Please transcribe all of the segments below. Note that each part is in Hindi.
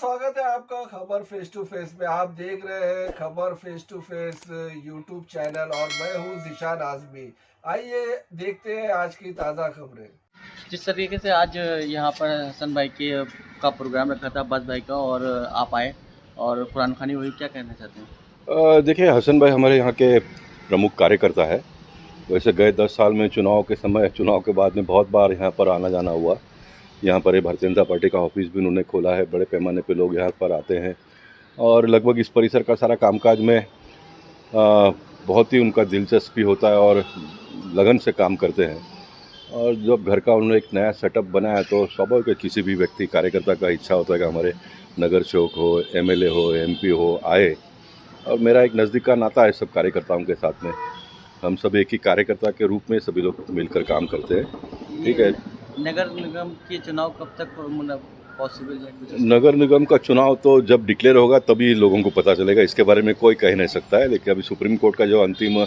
स्वागत है आपका खबर फेस टू फेस में। आप देख रहे हैं खबर face to face YouTube channel और मैं हूं ज़ीशान आज़मी। आइए देखते हैं आज की ताज़ा खबरें। जिस तरीके से आज यहाँ पर हसन भाई के का प्रोग्राम रखा था अब्बास भाई का और आप आए और कुरान खानी हुई, क्या कहना चाहते हैं? देखिए, हसन भाई हमारे यहाँ के प्रमुख कार्यकर्ता है। वैसे गए 10 साल में चुनाव के समय, चुनाव के बाद में बहुत बार यहाँ पर आना जाना हुआ। यहाँ पर भारतीय जनता पार्टी का ऑफिस भी उन्होंने खोला है, बड़े पैमाने पे लोग यहाँ पर आते हैं और लगभग इस परिसर का सारा कामकाज में बहुत ही उनका दिलचस्पी होता है और लगन से काम करते हैं। और जब घर का उन्होंने एक नया सेटअप बनाया तो स्वाभाविक है किसी भी व्यक्ति कार्यकर्ता का इच्छा होता है कि हमारे नगर चौक हो, एमएलए हो, एमपी हो, आए। और मेरा एक नज़दीक का नाता है सब कार्यकर्ताओं के साथ में। हम सब एक ही कार्यकर्ता के रूप में सभी लोग मिलकर काम करते हैं। ठीक है। नगर निगम के चुनाव कब तक पॉसिबल है? नगर निगम का चुनाव तो जब डिक्लेयर होगा तभी लोगों को पता चलेगा, इसके बारे में कोई कह नहीं सकता है। लेकिन अभी सुप्रीम कोर्ट का जो अंतिम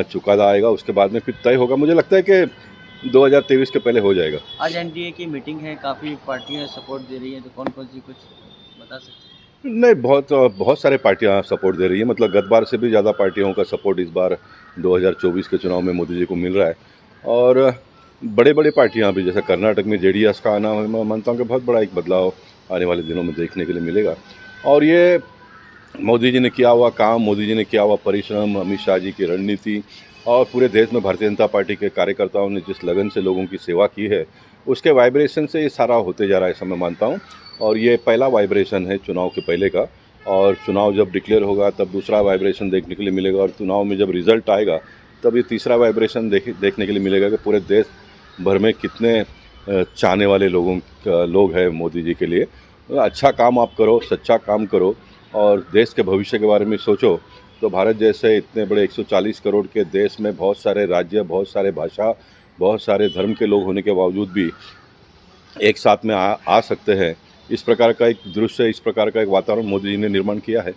चुकादा आएगा उसके बाद में फिर तय होगा। मुझे लगता है कि 2023 के पहले हो जाएगा। आज एनडीए की मीटिंग है, काफ़ी पार्टियां सपोर्ट दे रही हैं, तो कौन कौन सी कुछ बता सकते हैं? नहीं, बहुत सारे पार्टियां सपोर्ट दे रही है। मतलब गत बार से भी ज़्यादा पार्टियों का सपोर्ट इस बार 2024 के चुनाव में मोदी जी को मिल रहा है। और बड़े बड़े पार्टियां भी, जैसे कर्नाटक में जेडीएस का आना, मैं मानता हूं कि बहुत बड़ा एक बदलाव आने वाले दिनों में देखने के लिए मिलेगा। और ये मोदी जी ने किया हुआ काम, मोदी जी ने किया हुआ परिश्रम, अमित शाह जी की रणनीति और पूरे देश में भारतीय जनता पार्टी के कार्यकर्ताओं ने जिस लगन से लोगों की सेवा की है, उसके वाइब्रेशन से ये सारा होते जा रहा है, ऐसा मैं मानता हूँ। और ये पहला वाइब्रेशन है चुनाव के पहले का, और चुनाव जब डिक्लेयर होगा तब दूसरा वाइब्रेशन देखने के लिए मिलेगा, और चुनाव में जब रिजल्ट आएगा तब ये तीसरा वाइब्रेशन देखने के लिए मिलेगा कि पूरे देश भर में कितने चाहने वाले लोग हैं मोदी जी के लिए। अच्छा काम आप करो, सच्चा काम करो और देश के भविष्य के बारे में सोचो। तो भारत जैसे इतने बड़े 140 करोड़ के देश में बहुत सारे राज्य, बहुत सारे भाषा, बहुत सारे धर्म के लोग होने के बावजूद भी एक साथ में आ सकते हैं। इस प्रकार का एक दृश्य, इस प्रकार का एक वातावरण मोदी जी ने निर्माण किया है।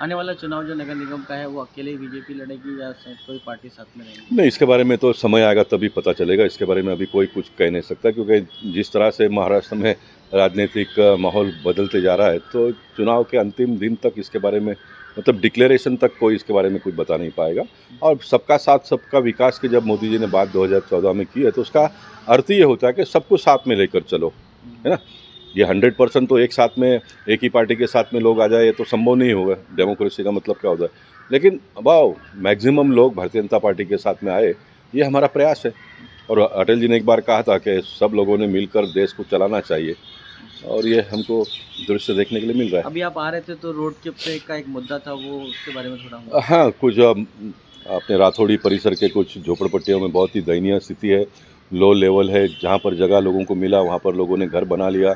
आने वाला चुनाव जो नगर निगम का है वो अकेले बीजेपी लड़ेगी या कोई पार्टी साथ में रहेगी? नहीं, इसके बारे में तो समय आएगा तभी पता चलेगा। इसके बारे में अभी कोई कुछ कह नहीं सकता, क्योंकि जिस तरह से महाराष्ट्र में राजनीतिक माहौल बदलते जा रहा है, तो चुनाव के अंतिम दिन तक इसके बारे में, मतलब डिक्लेरेशन तक कोई इसके बारे में कुछ बता नहीं पाएगा। और सबका साथ सबका विकास की जब मोदी जी ने बात 2014 में की है, तो उसका अर्थ ये होता है कि सबको साथ में लेकर चलो, है ना। ये 100% तो एक साथ में एक ही पार्टी के साथ में लोग आ जाए, ये तो संभव नहीं होगा। डेमोक्रेसी का मतलब क्या होता है। लेकिन वाह, मैक्सिमम लोग भारतीय जनता पार्टी के साथ में आए, ये हमारा प्रयास है। और अटल जी ने एक बार कहा था कि सब लोगों ने मिलकर देश को चलाना चाहिए, और ये हमको दृश्य देखने के लिए मिल रहा है। अभी आप आ रहे थे तो रोड के पे का एक मुद्दा था, वो उसके बारे में थोड़ा। हाँ, कुछ अपने राथोड़ी परिसर के कुछ झोपड़पट्टियों में बहुत ही दयनीय स्थिति है, लो लेवल है। जहाँ पर जगह लोगों को मिला वहाँ पर लोगों ने घर बना लिया।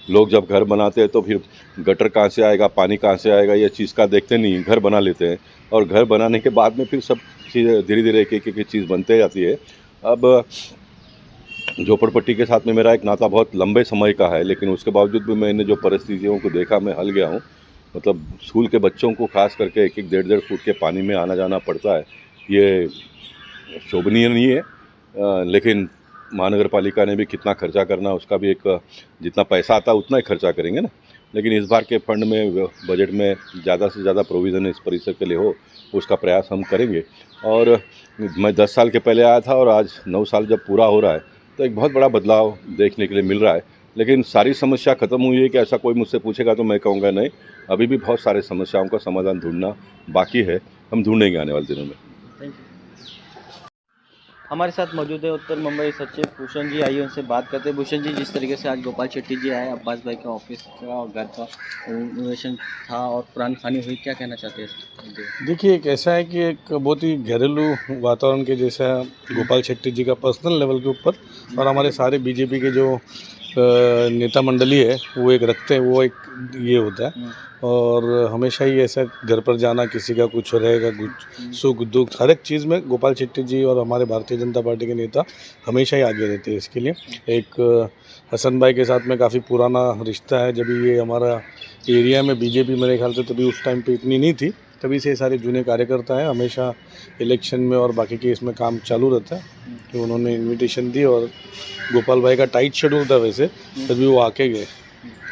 लोग जब घर बनाते हैं तो फिर गटर कहाँ से आएगा, पानी कहाँ से आएगा, ये चीज़ का देखते नहीं, घर बना लेते हैं। और घर बनाने के बाद में फिर सब चीज़ें धीरे धीरे एक एक चीज़ बनते जाती है। अब झोपड़पट्टी के साथ में मेरा एक नाता बहुत लंबे समय का है, लेकिन उसके बावजूद भी मैंने जो परिस्थितियों को देखा, मैं हल गया हूँ। मतलब स्कूल के बच्चों को खास करके 1-1, 1.5-1.5 फुट के पानी में आना जाना पड़ता है। ये शोभनीय नहीं है। लेकिन महानगर पालिका ने भी कितना खर्चा करना, उसका भी एक, जितना पैसा आता है उतना ही खर्चा करेंगे ना। लेकिन इस बार के फंड में, बजट में ज़्यादा से ज़्यादा प्रोविज़न इस परिसर के लिए हो, उसका प्रयास हम करेंगे। और मैं 10 साल के पहले आया था और आज 9 साल जब पूरा हो रहा है, तो एक बहुत बड़ा बदलाव देखने के लिए मिल रहा है। लेकिन सारी समस्या ख़त्म हुई है कि ऐसा कोई मुझसे पूछेगा तो मैं कहूँगा नहीं, अभी भी बहुत सारे समस्याओं का समाधान ढूंढना बाकी है। हम ढूंढेंगे आने वाले दिनों में। Thank you. हमारे साथ मौजूद है उत्तर मुंबई सचिव भूषण जी, आइए उनसे बात करते हैं। भूषण जी, जिस तरीके से आज गोपाल शेट्टी जी आए, अब्बास भाई का ऑफिस का और घर का इनोवेशन था और कुरान खानी हुई, क्या कहना चाहते हैं? देखिए, एक ऐसा है कि एक बहुत ही घरेलू वातावरण के जैसा गोपाल शेट्टी जी का पर्सनल लेवल के ऊपर, और हमारे सारे बीजेपी के जो नेता मंडली है वो एक रखते हैं, वो एक ये होता है। और हमेशा ही ऐसा घर पर जाना, किसी का कुछ रहेगा, कुछ सुख दुख, हर एक चीज़ में गोपाल शेट्टी जी और हमारे भारतीय जनता पार्टी के नेता हमेशा ही आगे रहते हैं इसके लिए। एक हसन भाई के साथ में काफ़ी पुराना रिश्ता है। जब ये हमारा एरिया में बीजेपी मेरे ख्याल से तभी उस टाइम पे इतनी नहीं थी, तभी से सारे जूने कार्यकर्ता हैं, हमेशा इलेक्शन में और बाकी के इसमें काम चालू रहता है। कि उन्होंने इनविटेशन दी और गोपाल भाई का टाइट शेड्यूल था वैसे, तभी वो आके गए।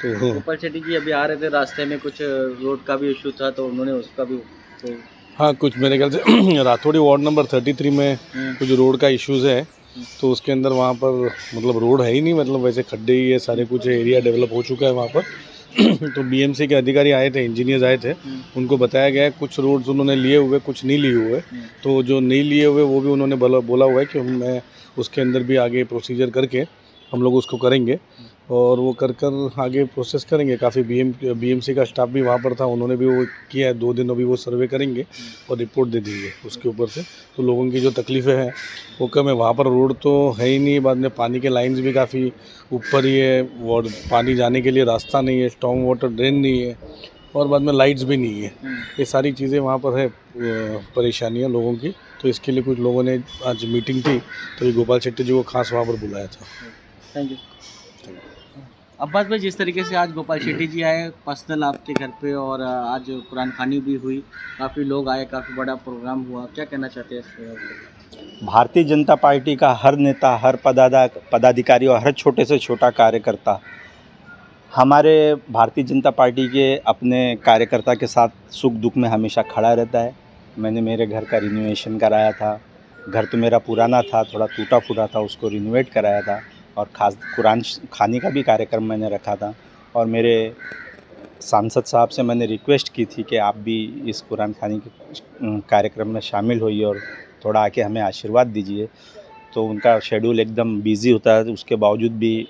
तो गोपाल शेट्टी जी अभी आ रहे थे, रास्ते में कुछ रोड का भी इशू था, तो उन्होंने उसका भी तो हाँ, कुछ मेरे ख्याल से राथोड़ी वार्ड नंबर 33 में कुछ रोड का इश्यूज़ है, तो उसके अंदर वहाँ पर मतलब रोड है ही नहीं, मतलब वैसे खड्डे ही है सारे, कुछ एरिया डेवलप हो चुका है वहाँ पर। तो बीएमसी के अधिकारी आए थे, इंजीनियर्स आए थे, उनको बताया गया है कुछ रोड्स उन्होंने लिए हुए, कुछ नहीं लिए हुए। तो जो नहीं लिए हुए वो भी उन्होंने बोला हुआ है कि मैं उसके अंदर भी आगे प्रोसीजर करके हम लोग उसको करेंगे, और वो कर आगे प्रोसेस करेंगे। काफ़ी बीएमसी का स्टाफ भी वहाँ पर था, उन्होंने भी वो किया है। 2 दिन अभी वो सर्वे करेंगे और रिपोर्ट दे देंगे उसके ऊपर से। तो लोगों की जो तकलीफ़ें हैं वो कम है। वहाँ पर रोड तो है ही नहीं, बाद में पानी के लाइन्स भी काफ़ी ऊपर ही है, और पानी जाने के लिए रास्ता नहीं है, स्टॉर्म वाटर ड्रेन नहीं है, और बाद में लाइट्स भी नहीं है। ये सारी चीज़ें वहाँ पर है, परेशानियाँ लोगों की। तो इसके लिए कुछ लोगों ने आज मीटिंग थी, तो ये गोपाल शेट्टी जी को खास वहाँ पर बुलाया था। Thank you. अब्बास भाई, जिस तरीके से आज गोपाल शेट्टी जी आए पर्सनल आपके घर पे, और आज कुरान खानी भी हुई, काफ़ी लोग आए, काफ़ी बड़ा प्रोग्राम हुआ, क्या कहना चाहते हैं इस पे? भारतीय जनता पार्टी का हर नेता, हर पदाधिकारी और हर छोटे से छोटा कार्यकर्ता हमारे भारतीय जनता पार्टी के अपने कार्यकर्ता के साथ सुख दुख में हमेशा खड़ा रहता है। मैंने मेरे घर का रिनोवेशन कराया था। घर तो मेरा पुराना था, थोड़ा टूटा फूटा था, उसको रिनोवेट कराया था, और ख़ास कुरान खानी का भी कार्यक्रम मैंने रखा था। और मेरे सांसद साहब से मैंने रिक्वेस्ट की थी कि आप भी इस कुरान खानी के कार्यक्रम में शामिल होइए और थोड़ा आके हमें आशीर्वाद दीजिए। तो उनका शेड्यूल एकदम बिज़ी होता है, उसके बावजूद भी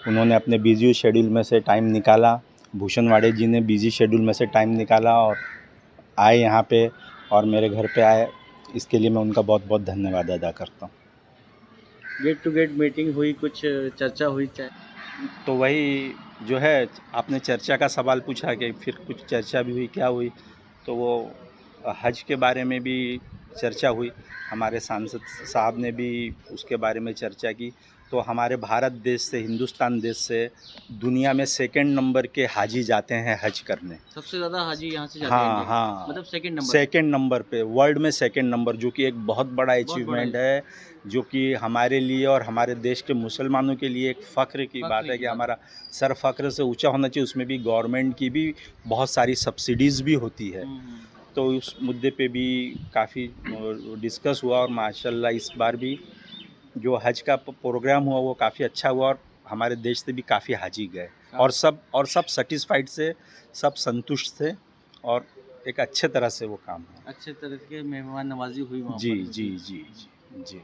उन्होंने अपने बिज़ी शेड्यूल में से टाइम निकाला। भूषण वाड़े जी ने बिज़ी शेड्यूल में से टाइम निकाला और आए यहाँ पे, और मेरे घर पे आए। इसके लिए मैं उनका बहुत बहुत धन्यवाद अदा करता हूँ। गेट टू गेट मीटिंग हुई, कुछ चर्चा हुई? तो वही जो है, आपने चर्चा का सवाल पूछा कि फिर कुछ चर्चा भी हुई, क्या हुई, तो वो हज के बारे में भी चर्चा हुई। हमारे सांसद साहब ने भी उसके बारे में चर्चा की। तो हमारे भारत देश से, हिंदुस्तान देश से दुनिया में 2nd नंबर के हाजी जाते हैं हज करने। सबसे ज़्यादा हाजी यहाँ से जाते हैं? हाँ हाँ, मतलब 2nd नंबर? 2nd नंबर पे, वर्ल्ड में 2nd नंबर, जो कि एक बहुत बड़ा अचीवमेंट है, जो कि हमारे लिए और हमारे देश के मुसलमानों के लिए एक फ़ख्र की बात है कि हमारा सर फ़ख्र से ऊंचा होना चाहिए। उसमें भी गवर्नमेंट की भी बहुत सारी सब्सिडीज़ भी होती है। तो उस मुद्दे पे भी काफ़ी डिस्कस हुआ, और माशाल्लाह इस बार भी जो हज का प्रोग्राम हुआ वो काफ़ी अच्छा हुआ, और हमारे देश से भी काफ़ी हाजी गए, और सब सेटिस्फाइड से, सब संतुष्ट थे, और एक अच्छे तरह से वो काम हुआ। अच्छे तरह के मेहमान नवाजी हुई वहाँ जी पर? जी जी जी जी।